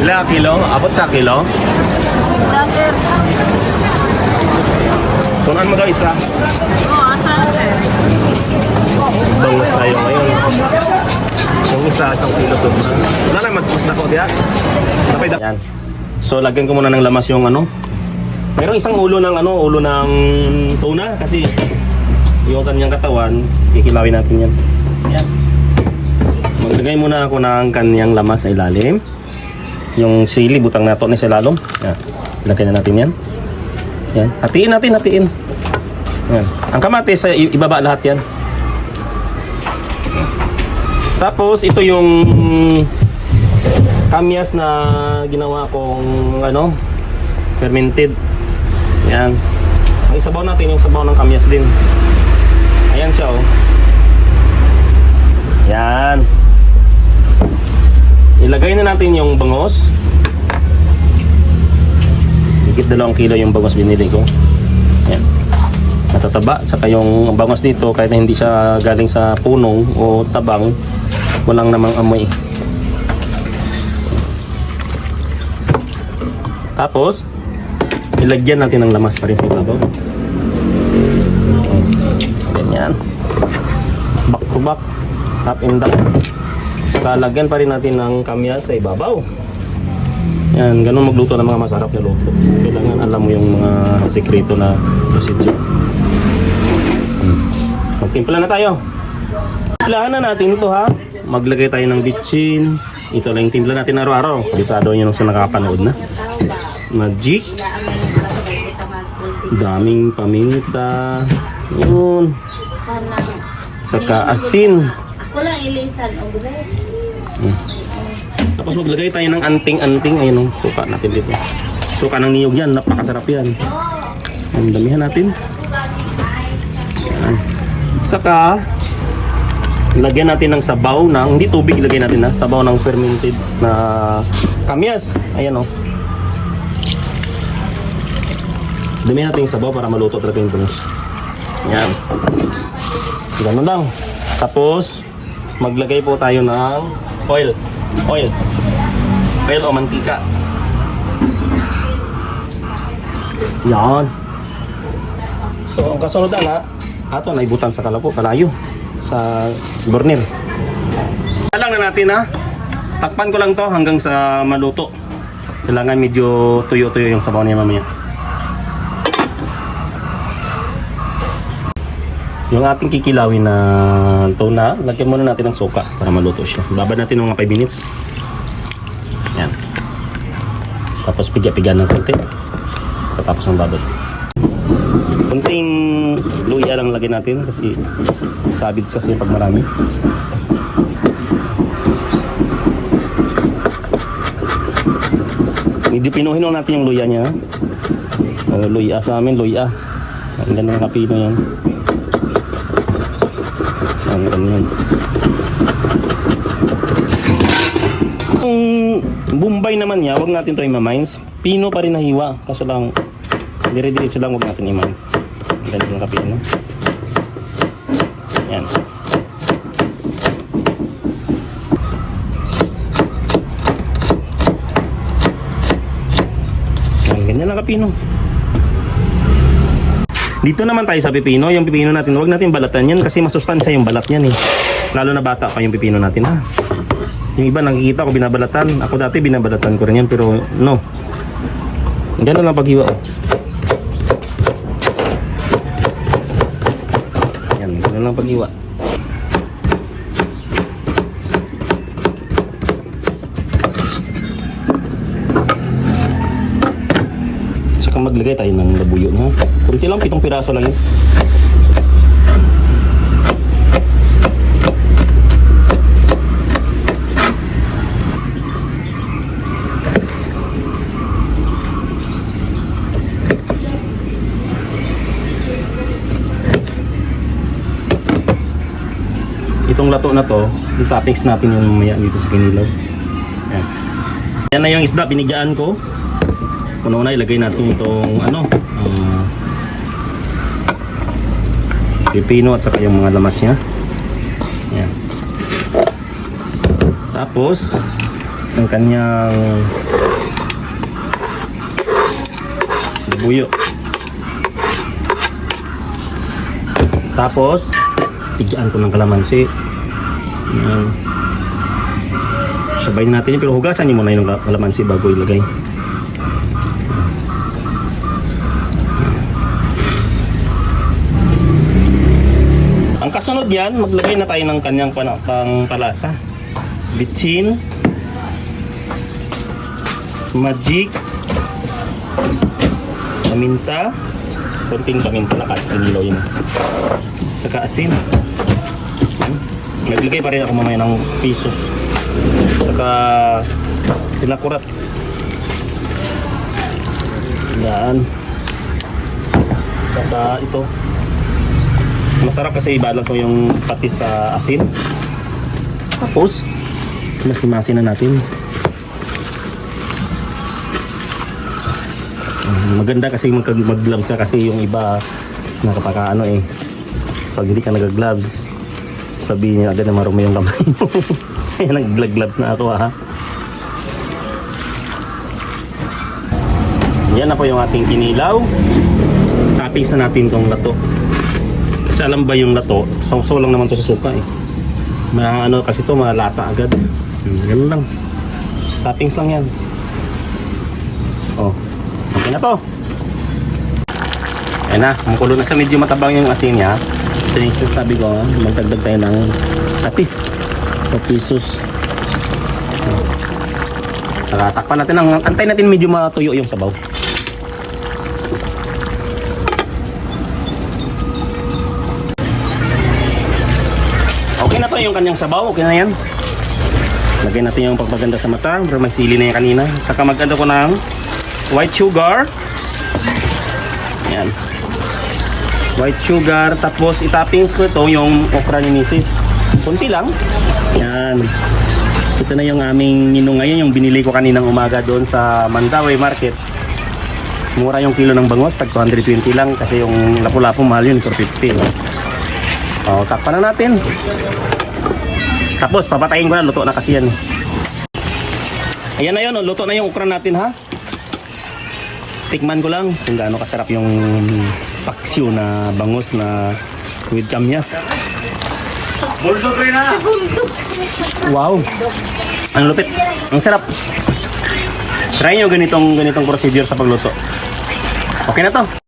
Ilang kilo? Abot sa kilo? Sir. Tunan mo daw isa. Oo, asan sir? Bangus tayo ngayon. Yung isa, 1 kilo to. Wala na, mag-post na ko diya. Yan. So, lagyan ko muna ng lamas yung ano. Mayroong isang ulo ng ano, ulo ng tuna kasi yung kanyang katawan, kikilawin natin yan. Yan. Maglagay muna ako ng kanyang lamas sa ilalim. Yung sili, butang nato na sa lalong. Yan. Lagyan na natin yan. Yan. Hatiin natin, hatiin. Yan. Ang kamatis, ibaba lahat yan. Tapos, ito yung kamyas na ginawa kong ano, fermented. Yan. Ang isabaw natin yung sabaw ng kamyas din. Ayan siya oh. Yan. Ilagay na natin yung bangos. Higit 2 kilo yung bangos binili ko. Yan. Matataba. Tsaka yung bangos dito kahit na hindi siya galing sa punong o tabang, walang namang amoy. Tapos ilagyan natin ng lamas pa rin sa ibabaw. Ganyan. Back to back. Up and down. Saka lagyan pa rin natin ng kamyas sa ibabaw. Yan, ganun magluto ng mga masarap na luto. Kailangan alam mo yung mga sekreto na procedure. Magtimpla na tayo. Timplahan na natin ito ha. Maglagay tayo ng bitchin. Ito lang yung timpla natin araw-araw. Kabisado nyo nung sa nakapanood na. Magic. Daming paminta. Yun. Saka asin. Walang ilisan o gulay. Tapos maglagay tayo ng anting-anting. Ayun, suka natin dito. Suka ng niyog yan. Napakasarap yan. Ang damihan natin. Yan. Saka lagyan natin ng sabaw ng, hindi tubig ilagay natin na, sabaw ng fermented na kamyas. Ayan o. Damihan natin yung sabaw para maluto talaga yung bangus. Yan. Ganun lang. Tapos maglagay po tayo ng oil o mantika. Yan. So ang kasunod na ato na ibutan sa kalayo sa burner. Alang na natin ha. Takpan ko lang to hanggang sa maluto. Kailangan medyo tuyo-tuyo yung sabaw niya mamaya. Yung ating kikilawin na tuna, lagyan muna natin ng suka para maluto siya. Babad natin ng mga 5 minutes. Yan. Tapos pigya-pigyan ng konti. Tapos ng babad. Kunting luya lang lagyan natin kasi sabids kasi pag marami. Medyo pinuhin natin yung luya niya. Luya sa amin, luya. Ang ganda ng kapino yan. Ganyan. Yung Bombay naman niya, wag natin ito i-mines. Pino pa rin nahiwa. Kaso lang, dire-diretso lang, wag natin i-mines. Ganyan yung kapino. Yan. Ganyan lang kapino. Dito naman tayo sa pipino. Yung pipino natin, huwag natin balatan yan kasi masustansya yung balat yan eh. Lalo na bata pa yung pipino natin ha. Yung iba nakikita ko binabalatan. Ako dati binabalatan ko rin yan pero no. Ganun lang paghiwa. Yan, ganun lang paghiwa. Saka maglagay tayo ng labuyo na. Kunti lang, 7 piraso lang yun. Itong lato na to, i-toppings natin yung mamaya dito sa kinilaw. Yan. Yan na yung isda, binigyan ko. Una-una ilagay natin itong ano, pipino at saka yung mga lamas niya. Yan. Tapos ang kanyang buyo. Tapos, tigyan ko ng kalamansi. Yan. Sabayin natin yun, pero hugasan nyo muna yung kalamansi bago ilagay. Ang kasunod yan, maglagay na tayo ng kanyang palasa. Bitsin, magic, paminta, konting paminta na kasi panilaw yun. Saka asin. Naglagay pa rin ako mamaya ng pisos. Saka tinakurat. Yan. Saka ito. Masarap kasi ibalot ko yung patis sa asin. Tapos, masimasin na natin. Maganda kasi mag-gloves ka kasi yung iba nakapakaano eh. Pag hindi ka nag-gloves, sabihin niya agad na marumi yung kamay mo. Kaya nag-gloves na ako ha. Yan na po yung ating kinilaw. Toppings na natin tong lato. Kasi alam ba yung lato, sausaw lang naman to sa suka eh. Ano kasi to malata agad. Ganun lang. Toppings lang yan. Oh. Okay na to. Ayan na, kumukulo na sa medyo matabang yung asin niya. Ito yung sabi ko, magdagdag tayo ng patis o pisos. Saka takpan natin, antay natin medyo matuyo yung sabaw. Okay na to yung kanyang sabaw, okay na yan. Lagay natin yung pagpaganda sa mata, pero may sili na yan kanina. Saka mag-ano ko ng white sugar. Yan. White sugar, tapos itoppings ko ito yung okra ni Mrs. Kunti lang. Yan. Ito na yung aming menu ngayon, yung binili ko kaninang umaga doon sa Mandaue Market. Mura yung kilo ng bangos, tag 220 lang kasi yung lapu-lapu mahal yun, 450. O, takpan na natin. Tapos papatayin ko na, luto na kasi yan. Ayan na yun, luto na yung okra natin ha. Tikman ko lang kung gaano kasarap yung paksiw na bangus na with kamyas. Bulldog rin na! Wow! Ang lupit. Ang sarap. Try nyo ganitong procedure sa pagluto. Okay na to.